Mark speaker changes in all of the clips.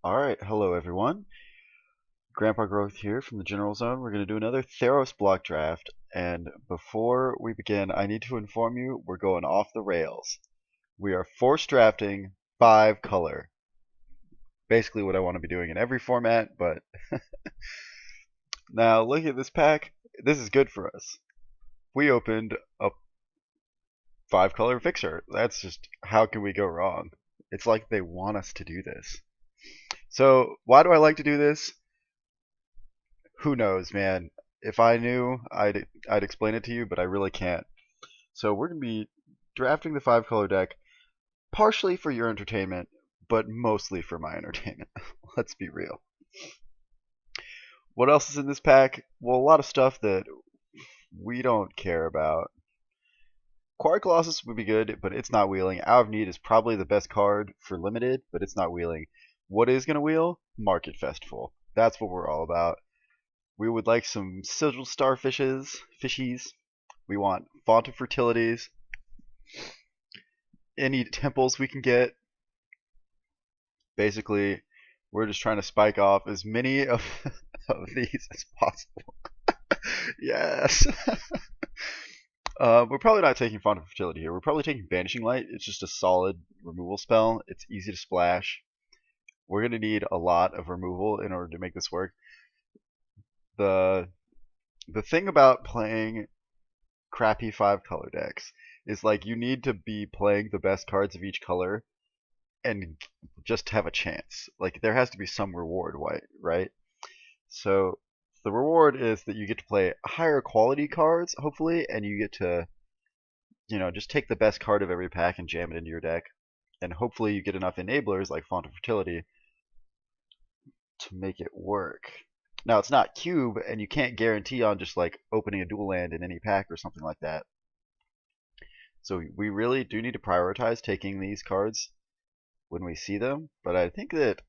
Speaker 1: Alright, hello everyone. Grandpa Growth here from the General Zone. We're going to do another Theros block draft, and before we begin, I need to inform you we're going off the rails. We are force drafting 5 color. Basically what I want to be doing in every format, but now look at this pack. This is good for us. We opened a 5 color fixer. That's just, how can we go wrong? It's like they want us to do this. So, why do I like to do this? Who knows, man? If I knew, I'd explain it to you, but I really can't. So we're gonna be drafting the 5 color deck, partially for your entertainment, but mostly for my entertainment. Let's be real. What else is in this pack? Well, a lot of stuff that we don't care about. Quarry Colossus would be good, but it's not wheeling. Out of Need is probably the best card for limited, but it's not wheeling. What is gonna wheel? Market Festival. That's what we're all about. We would like some sigil fishies. We want font of fertilities. Any temples we can get. Basically, we're just trying to spike off as many of, of these as possible. Yes. We're probably not taking font of fertility here. We're probably taking banishing light. It's just a solid removal spell. It's easy to splash. We're gonna need a lot of removal in order to make this work. The the thing about playing crappy 5 color decks is like you need to be playing the best cards of each color and just have a chance. Like there has to be some reward, right? So the reward is that you get to play higher quality cards, hopefully, and you get to, just take the best card of every pack and jam it into your deck. And hopefully you get enough enablers like Font of Fertility to make it work. Now it's not cube, and you can't guarantee on just like opening a dual land in any pack or something like that. So we really do need to prioritize taking these cards when we see them. But I think that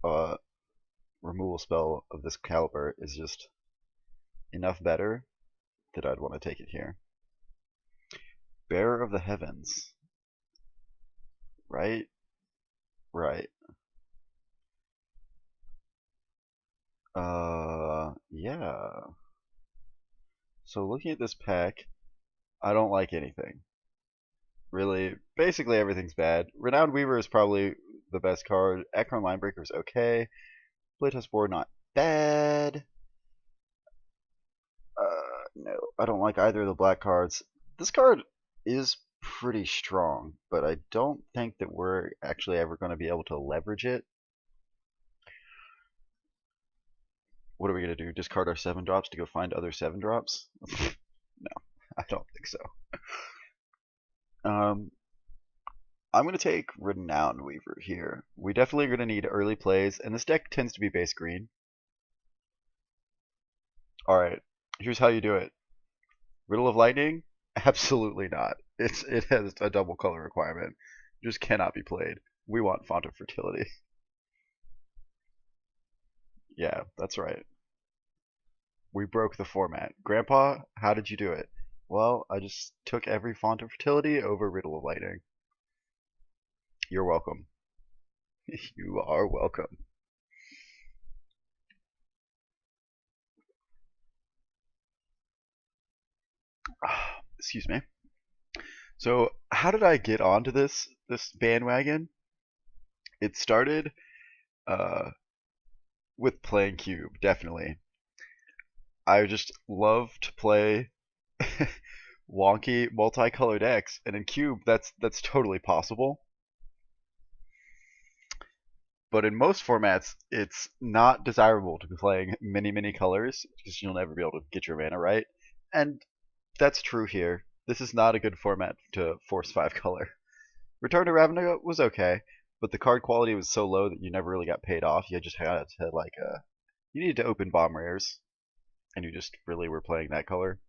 Speaker 1: a removal spell of this caliber is just enough better that I'd want to take it here. Bearer of the Heavens. Right? Right. Yeah. So looking at this pack, I don't like anything. Really, basically everything's bad. Renowned Weaver is probably the best card. Acheron Linebreaker is okay. Playtest Board not bad. No, I don't like either of the black cards. This card is pretty strong, but I don't think that we're actually ever going to be able to leverage it. What are we going to do? Discard our 7 drops to go find other 7 drops? No, I don't think so. Um, I'm going to take Renowned Weaver here. We definitely are going to need early plays, and this deck tends to be base green. Alright, here's how you do it. Riddle of Lightning? Absolutely not. It has a double color requirement. It just cannot be played. We want Font of Fertility. Yeah, that's right. We broke the format. Grandpa, how did you do it? Well, I just took every Font of Fertility over Riddle of Lightning. You're welcome. You are welcome. Excuse me. So, how did I get onto this bandwagon? It started uh, with playing Cube, definitely. I just love to play wonky multicolor decks, and in Cube, that's totally possible. But in most formats, it's not desirable to be playing many colors because you'll never be able to get your mana right. And that's true here. This is not a good format to force 5 color. Return to Ravnica was okay, but the card quality was so low that you never really got paid off. You just had to you needed to open bomb rares, and you just really were playing that color.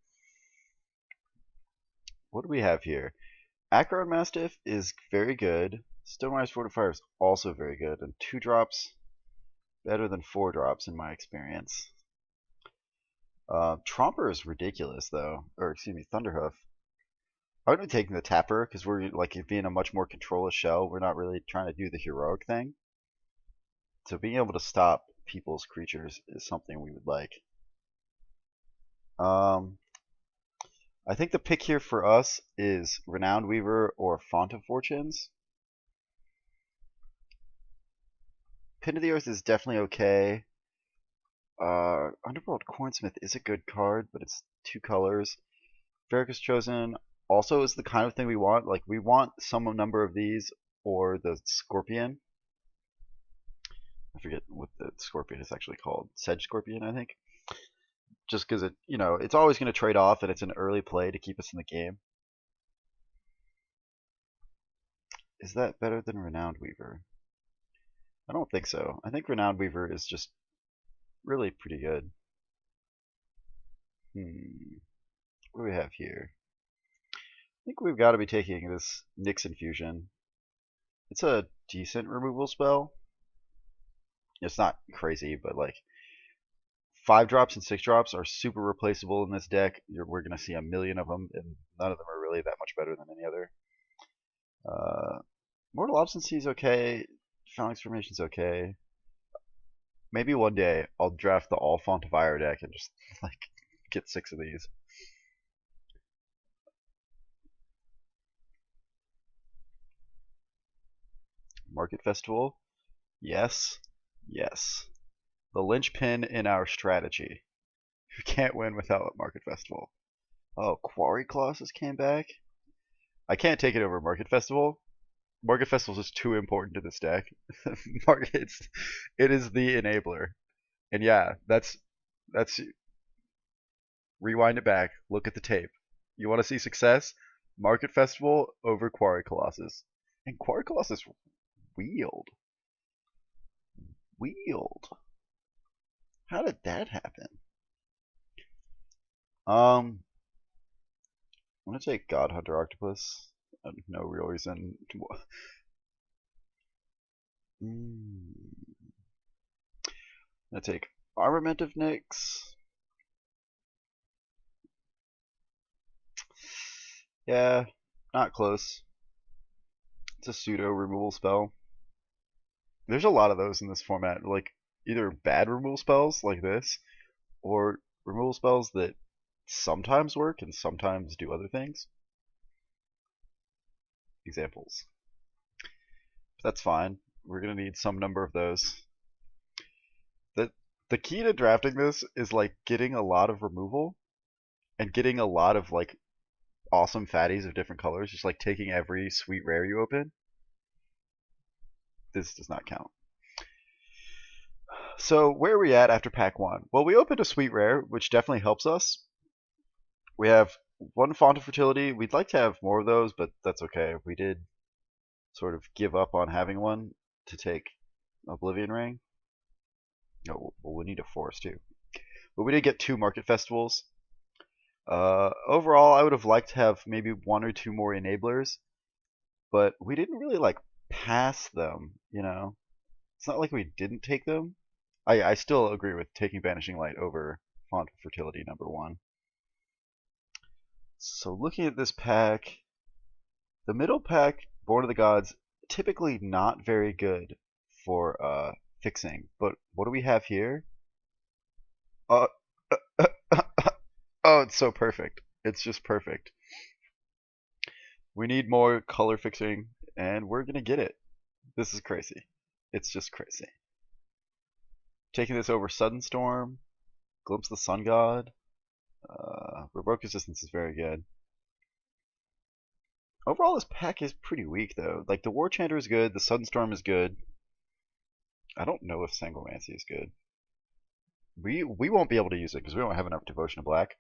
Speaker 1: What do we have here? Acheron Mastiff is very good. Stonerise Fortifier is also very good, and 2 drops better than 4 drops in my experience. Tromper is ridiculous though, or excuse me, Thunderhoof. I would be taking the Tapper because we're like being a much more controller's shell. We're not really trying to do the heroic thing. So being able to stop people's creatures is something we would like. Um, I think the pick here for us is Renowned Weaver or Font of Fortunes. Pin to the Earth is definitely okay. Underworld Cornsmith is a good card, but it's 2 colors. Varric Chosen also is the kind of thing we want. Like, we want some number of these or the Scorpion. I forget what the Scorpion is actually called. Sedge Scorpion, I think. Just because it's always going to trade off, and it's an early play to keep us in the game. Is that better than Renowned Weaver? I don't think so. I think Renowned Weaver is just really pretty good. What do we have here? I think we've got to be taking this Nyx Infusion. It's a decent removal spell. It's not crazy, but like 5 drops and 6 drops are super replaceable in this deck. We're going to see a million of them, and none of them are really that much better than any other. Mortal Obstinacy is okay. Phalanx Formation is okay. Maybe one day I'll draft the all Font of Ire deck and just like get 6 of these. Market Festival? Yes. Yes. The linchpin in our strategy. We can't win without Market Festival. Oh, Quarry Colossus came back? I can't take it over Market Festival. Market Festival is just too important to this deck. It is the enabler. And yeah, that's rewind it back, look at the tape. You want to see success? Market Festival over Quarry Colossus. And Quarry Colossus wheeled. How did that happen? I'm gonna take God Hunter Octopus. No real reason. I'm gonna take Armament of Nyx. Yeah, not close. It's a pseudo removal spell. There's a lot of those in this format, like either bad removal spells like this, or removal spells that sometimes work and sometimes do other things. Examples. That's fine. We're gonna need some number of those. The key to drafting this is like getting a lot of removal and getting a lot of like awesome fatties of different colors. Just like taking every sweet rare you open. This does not count. So where are we at after pack 1? Well, we opened a sweet rare, which definitely helps us. We have 1 Font of Fertility. We'd like to have more of those, but that's okay. We did sort of give up on having one to take Oblivion Ring. No, well, we need a forest too. But we did get 2 Market Festivals. Overall, I would have liked to have maybe 1 or 2 more enablers, but we didn't really like pass them, It's not like we didn't take them. I still agree with taking Vanishing Light over Font of Fertility number 1. So looking at this pack, the middle pack, Born of the Gods, typically not very good for fixing. But what do we have here? Uh, oh, it's so perfect. It's just perfect. We need more color fixing, and we're gonna get it. This is crazy. It's just crazy. Taking this over Sudden Storm, Glimpse of the Sun God. Revoke Resistance is very good. Overall, this pack is pretty weak, though. Like, the War Chanter is good, the Sudden Storm is good. I don't know if Sangomancy is good. We won't be able to use it because we don't have enough Devotion to Black.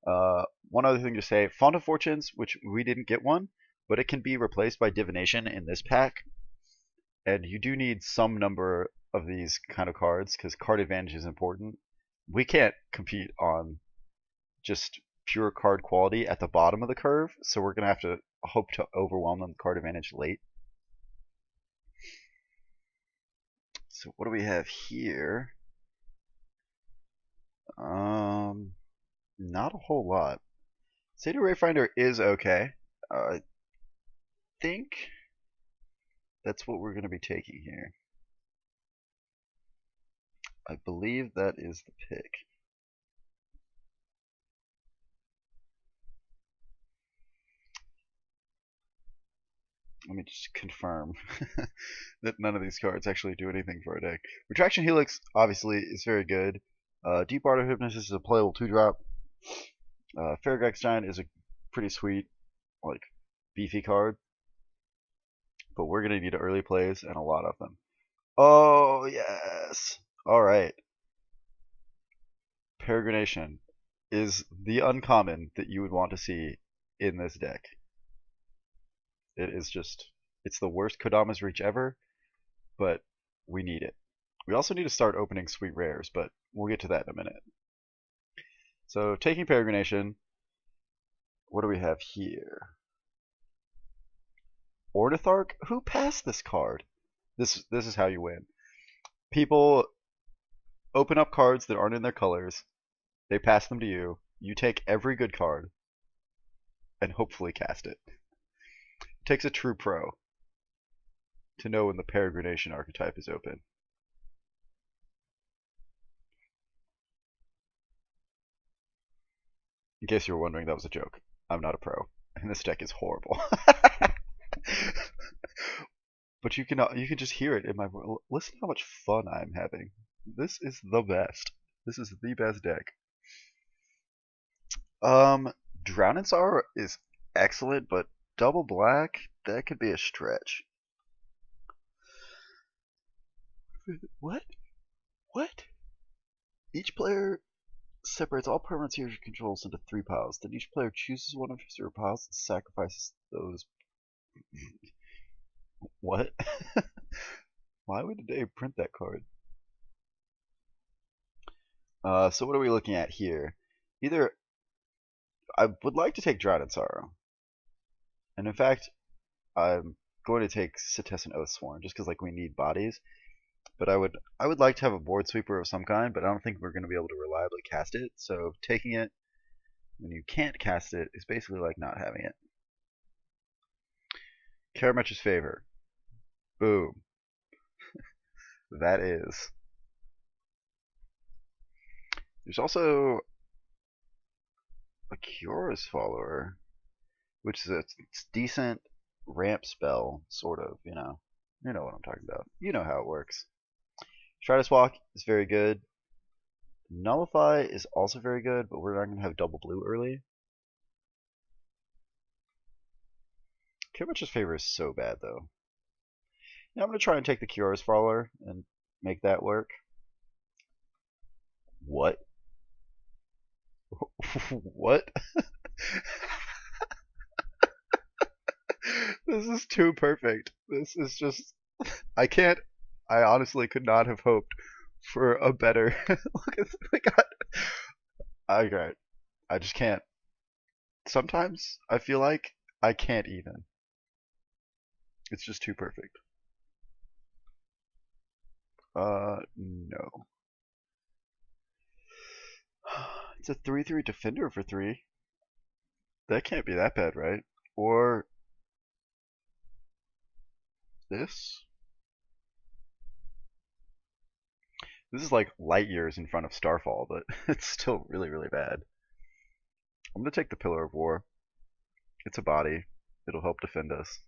Speaker 1: One other thing to say, Font of Fortunes, which we didn't get one, but it can be replaced by Divination in this pack. And you do need some number of these kind of cards because card advantage is important. We can't compete on just pure card quality at the bottom of the curve, so we're going to have to hope to overwhelm them with card advantage late. So what do we have here? Not a whole lot. Satyr Rayfinder is okay. I think that's what we're going to be taking here. I believe that is the pick. Let me just confirm that none of these cards actually do anything for our deck. Retraction Helix, obviously, is very good. Deep Water Hypnosis is a playable 2-drop. Giant is a pretty sweet, like, beefy card. But we're going to need early plays and a lot of them. Oh, yes! Alright. Peregrination is the uncommon that you would want to see in this deck. It is just, it's the worst Kodama's Reach ever, but we need it. We also need to start opening sweet rares, but we'll get to that in a minute. So taking Peregrination, what do we have here? Ornithark? Who passed this card? This is how you win. People open up cards that aren't in their colors, they pass them to you, you take every good card, and hopefully cast it. It takes a true pro to know when the Peregrination archetype is open. In case you were wondering, that was a joke. I'm not a pro, and this deck is horrible. But you can just hear it in my voice. Listen to how much fun I'm having. This is the best. This is the best deck. Drown in Sorrow is excellent, but double black, that could be a stretch. What? What? Each player separates all permanents he controls into 3 piles. Then each player chooses one of his 0 piles and sacrifices those. What? Why would they print that card? So what are we looking at here? Either I would like to take Drown in Sorrow, and in fact, I'm going to take Setessan Oathsworn just because like we need bodies. But I would like to have a board sweeper of some kind, but I don't think we're going to be able to reliably cast it. So taking it when you can't cast it is basically like not having it. Karametra's Favor. Boom. That is. There's also a Kiora's Follower, which is a decent ramp spell, sort of, you know. You know what I'm talking about. You know how it works. Stratus Walk is very good. Nullify is also very good, but we're not going to have double blue early. Karametra's Favor is so bad, though. Yeah, I'm going to try and take the Kiora's Follower and make that work. What? What? This is too perfect. This is just. I can't. I honestly could not have hoped for a better. Look at we got. Okay, I just can't. Sometimes I feel like I can't even. It's just too perfect. No. It's a 3/3 defender for 3. That can't be that bad, right? Or this? This is like light years in front of Starfall, but it's still really, really bad. I'm gonna take the Pillar of War. It's a body. It'll help defend us.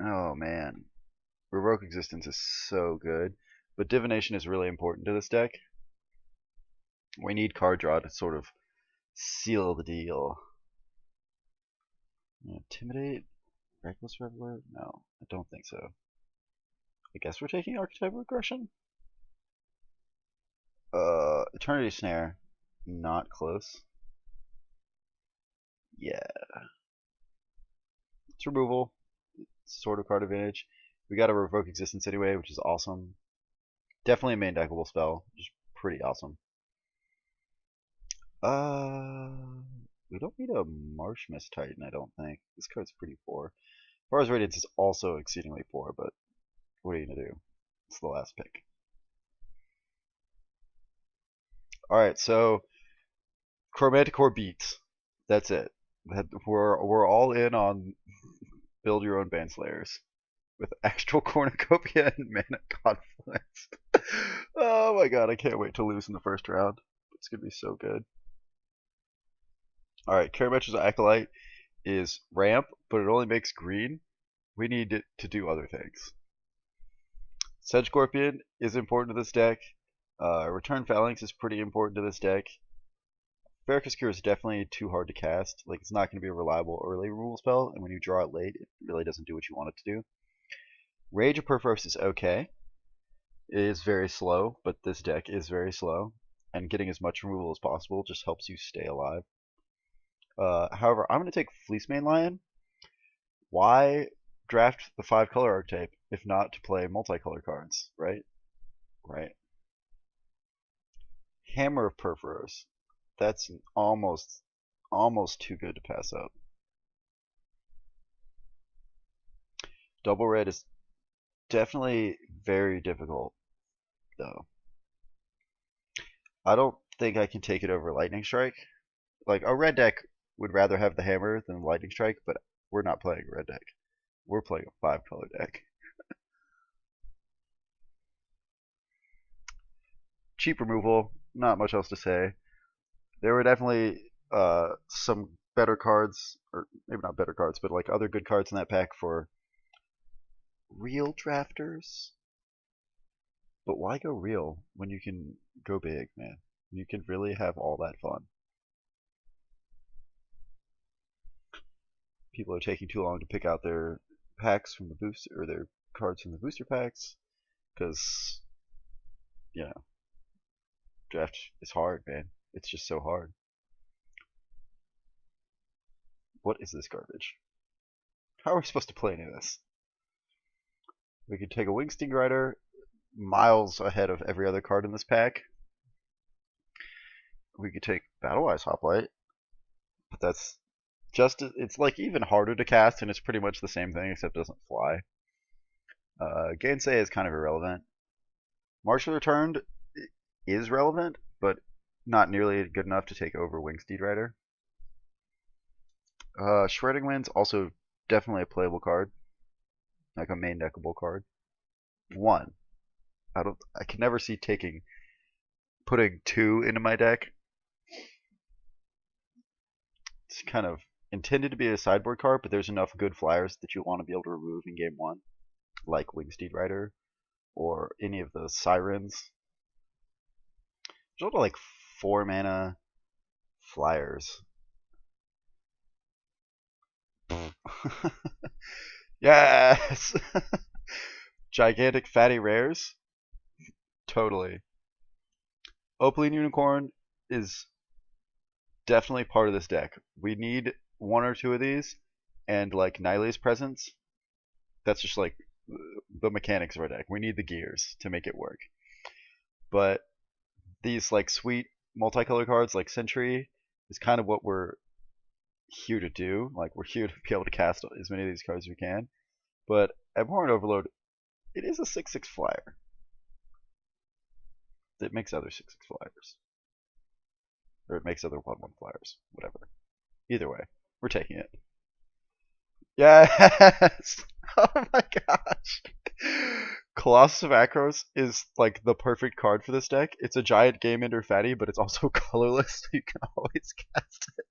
Speaker 1: Oh man. Revoke Existence is so good. But Divination is really important to this deck. We need card draw to sort of seal the deal. Intimidate? Reckless Reveler? No, I don't think so. I guess we're taking Archetype Regression? Eternity Snare. Not close. Yeah. It's removal. It's sort of card advantage. We got a Revoke Existence anyway, which is awesome. Definitely a main deckable spell. Just pretty awesome. We don't need a Marsh Mist Titan, I don't think. This card's pretty poor. Far's Radiance is also exceedingly poor, but what are you gonna do? It's the last pick. Alright, so Chromanticore beats. That's it. We're all in on build your own Baneslayers. with Astral Cornucopia and Mana Confluence. Oh my god, I can't wait to lose in the first round. It's gonna be so good. Alright, Karametra's Acolyte is ramp, but it only makes green. We need it to do other things. Sedge Scorpion is important to this deck. Return Phalanx is pretty important to this deck. Ferricus Cure is definitely too hard to cast. Like, it's not going to be a reliable early removal spell, and when you draw it late, it really doesn't do what you want it to do. Rage of Perforos is okay. It is very slow, but this deck is very slow, and getting as much removal as possible just helps you stay alive. However, I'm going to take Fleecemane Lion. Why draft the 5-color archetype if not to play multicolor cards, right? Right. Hammer of Perforos. That's almost too good to pass up. Double red is definitely very difficult, though. I don't think I can take it over Lightning Strike. Like, a red deck would rather have the hammer than Lightning Strike, but we're not playing a red deck. We're playing a 5-color deck. Cheap removal, not much else to say. There were definitely some better cards, or maybe not better cards, but like other good cards in that pack for real drafters. But why go real when you can go big, man? You can really have all that fun. People are taking too long to pick out their packs from the booster, or their cards from the booster packs, because, you know, draft is hard, man. It's just so hard. What is this garbage? How are we supposed to play any of this? We could take a Wingsting Rider, miles ahead of every other card in this pack. We could take Battlewise Hoplite, but that's just, it's like even harder to cast, and it's pretty much the same thing except it doesn't fly. Gainsay is kind of irrelevant. Martial Returned is relevant, but not nearly good enough to take over Wingsteed Rider. Shredding Wind's also definitely a playable card, like a main deckable card. One. I can never see putting 2 into my deck. It's kind of intended to be a sideboard card, but there's enough good flyers that you want to be able to remove in game 1, like Wingsteed Rider or any of the Sirens. There's also like 4 mana flyers. Yes! Gigantic fatty rares? Totally. Opaline Unicorn is definitely part of this deck. We need 1 or 2 of these, and like Nile's Presence. That's just like the mechanics of our deck. We need the gears to make it work. But these like sweet multicolor cards like Sentry is kind of what we're here to do. Like, we're here to be able to cast as many of these cards as we can. But Abhorrent Overload, it is a 6/6 flyer that makes other 6/6 flyers. Or it makes other 1/1 flyers. Whatever. Either way, we're taking it. Yes! Oh my gosh! Colossus of Akros is like the perfect card for this deck. It's a giant game ender fatty, but it's also colorless, so you can always cast it.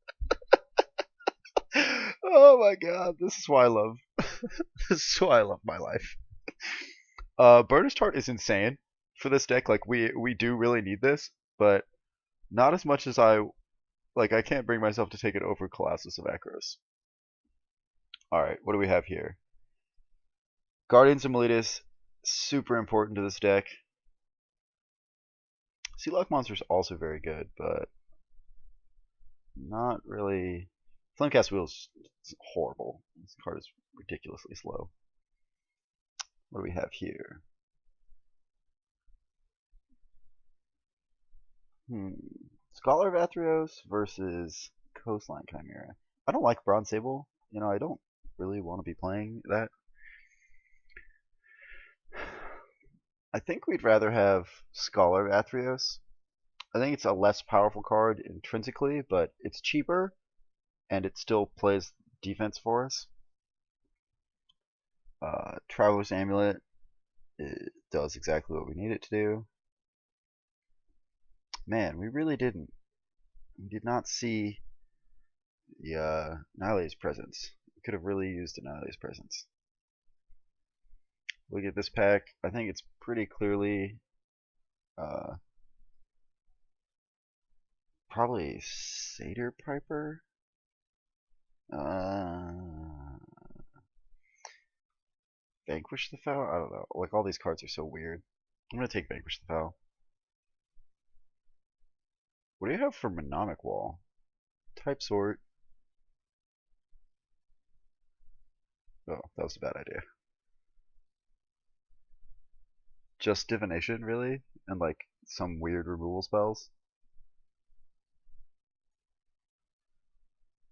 Speaker 1: Oh my god, this is why I love my life. Burner's Tart is insane for this deck. Like, we do really need this, but not as much as I can't bring myself to take it over Colossus of Akros. Alright, what do we have here? Guardians of Meletis, super important to this deck. Sea Luck Monster is also very good, but not really. Flamecast Wheel is horrible. This card is ridiculously slow. What do we have here? Scholar of Athreos versus Coastline Chimera. I don't like Bronze Sable. You know, I don't really want to be playing that. I think we'd rather have Scholar of Athreos. I think it's a less powerful card intrinsically, but it's cheaper, and it still plays defense for us. Traveler's Amulet, it does exactly what we need it to do. Man, we really didn't. We did not see the Annihilate's presence. We could have really used Annihilate's presence. Look at this pack. I think it's pretty clearly uh, probably Satyr Piper. Vanquish the Foul? I don't know. Like, all these cards are so weird. I'm going to take Vanquish the Foul. What do you have for Mnemonic Wall? Type Sort. Oh, that was a bad idea. Just Divination, really? And, like, some weird removal spells?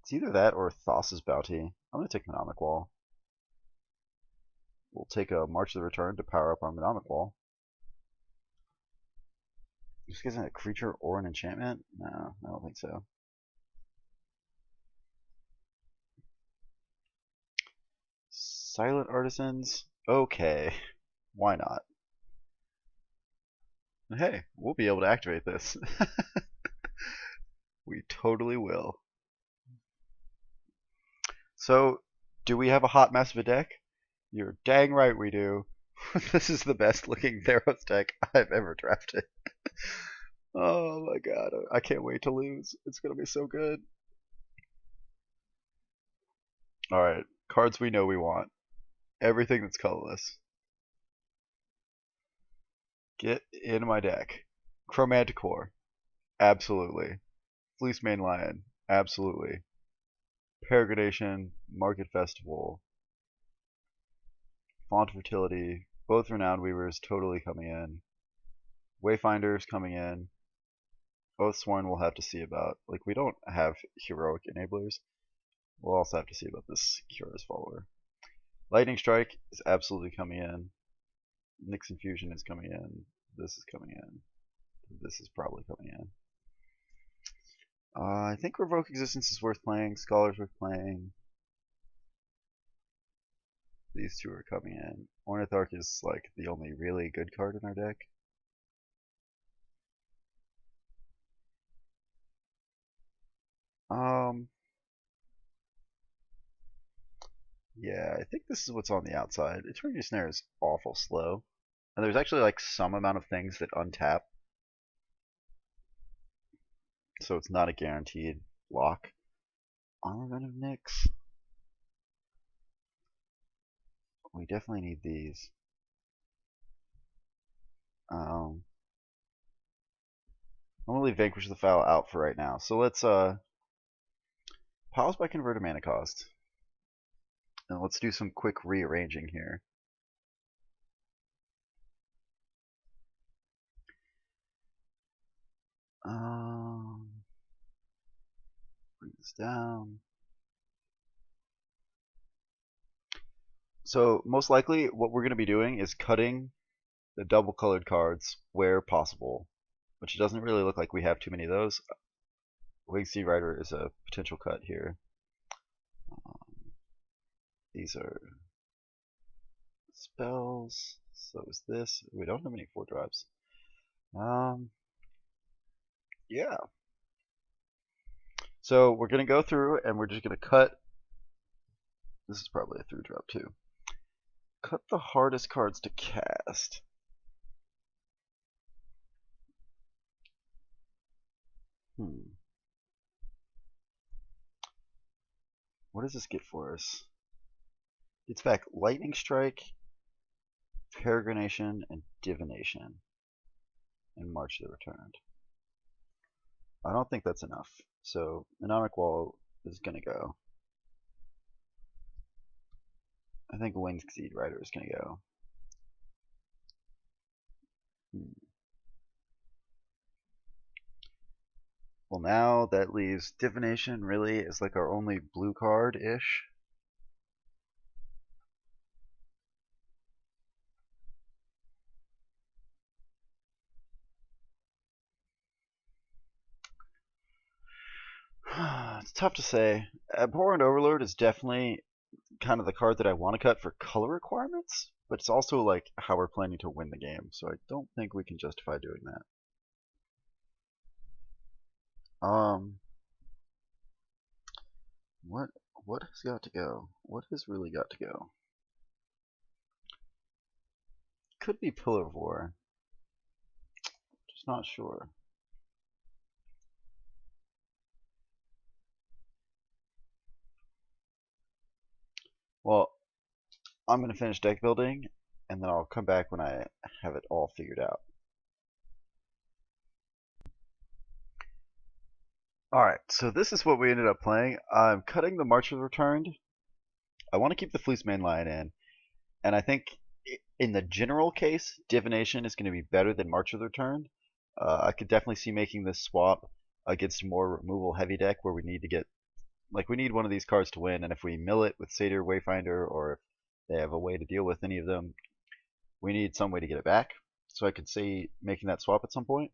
Speaker 1: It's either that or Thassa's Bounty. I'm going to take Mnemonic Wall. We'll take a March of the Return to power up our Mnemonic Wall. This isn't a creature or an enchantment? No, I don't think so. Silent Artisans? Okay. Why not? Hey, we'll be able to activate this. We totally will. So, do we have a hot mess of a deck? You're dang right we do. This is the best looking Theros deck I've ever drafted. Oh my god, I can't wait to lose. It's gonna be so good. Alright, cards we know we want. Everything that's colorless. Get in my deck. Chromanticore. Absolutely. Fleece Mane Lion. Absolutely. Peregrination. Market Festival. Font Fertility. Both Renowned Weavers totally coming in. Wayfinders coming in. Oathsworn we'll have to see about. Like, we don't have heroic enablers. We'll also have to see about this Cura's Follower. Lightning Strike is absolutely coming in. Nyx Infusion is coming in. This is coming in. This is probably coming in. I think Revoke Existence is worth playing. Scholar's worth playing. These two are coming in. Ornitharch is like the only really good card in our deck. Yeah, I think this is what's on the outside. Eternity Snare is awful slow. And there's actually like some amount of things that untap. So it's not a guaranteed lock. Armament of Nyx. We definitely need these. I'm gonna leave Vanquish the Foul out for right now. So let's pause by convert a mana cost. And let's do some quick rearranging here. Bring this down. So most likely what we're going to be doing is cutting the double colored cards where possible, which doesn't really look like we have too many of those. Winged Sea Rider is a potential cut here. These are spells. So is this. We don't have any 4-drops. Yeah. So we're going to go through and we're just going to cut. This is probably a 3-drop too. Cut the hardest cards to cast. What does this get for us? It's back Lightning Strike, Peregrination, and Divination. And March of the Returned. I don't think that's enough. So Mnemonic Wall is gonna go. I think Winged Sea Rider is gonna go. Well, now that leaves Divination really as like our only blue card-ish. It's tough to say. Abhorrent Overlord is definitely kind of the card that I want to cut for color requirements, but it's also like how we're planning to win the game, so I don't think we can justify doing that. What what has got to go? What has really got to go? Could be Pillar of War. Just not sure. Well, I'm gonna finish deck building, and then I'll come back when I have it all figured out. Alright, so this is what we ended up playing. I'm cutting the March of the Returned. I want to keep the Fleeceman Lion in, and I think in the general case, Divination is going to be better than March of the Returned. I could definitely see making this swap against a more removal heavy deck where we need to get, like, we need one of these cards to win, and if we mill it with Satyr, Wayfinder, or if they have a way to deal with any of them, we need some way to get it back. So I could see making that swap at some point.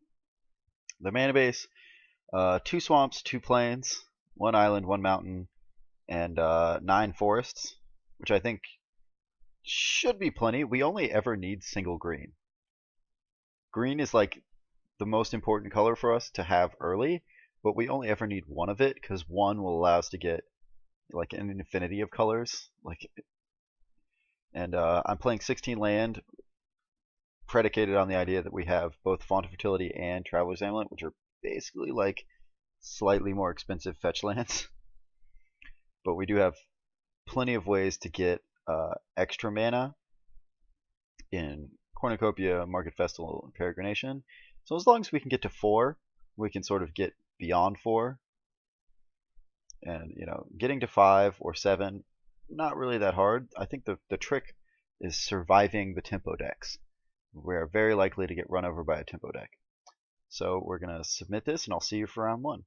Speaker 1: The mana base, 2 swamps, 2 plains, 1 island, 1 mountain, and 9 forests, which I think should be plenty. We only ever need single green. Green is like the most important color for us to have early, but we only ever need one of it because one will allow us to get like an infinity of colors. And I'm playing 16 land, predicated on the idea that we have both Font of Fertility and Traveler's Amulet, which are basically like slightly more expensive fetch lands. But we do have plenty of ways to get extra mana in Cornucopia, Market Festival, and Peregrination. So as long as we can get to 4, we can sort of get beyond 4. And, getting to 5 or 7, not really that hard. I think the trick is surviving the tempo decks. We are very likely to get run over by a tempo deck. So we're going to submit this, and I'll see you for round 1.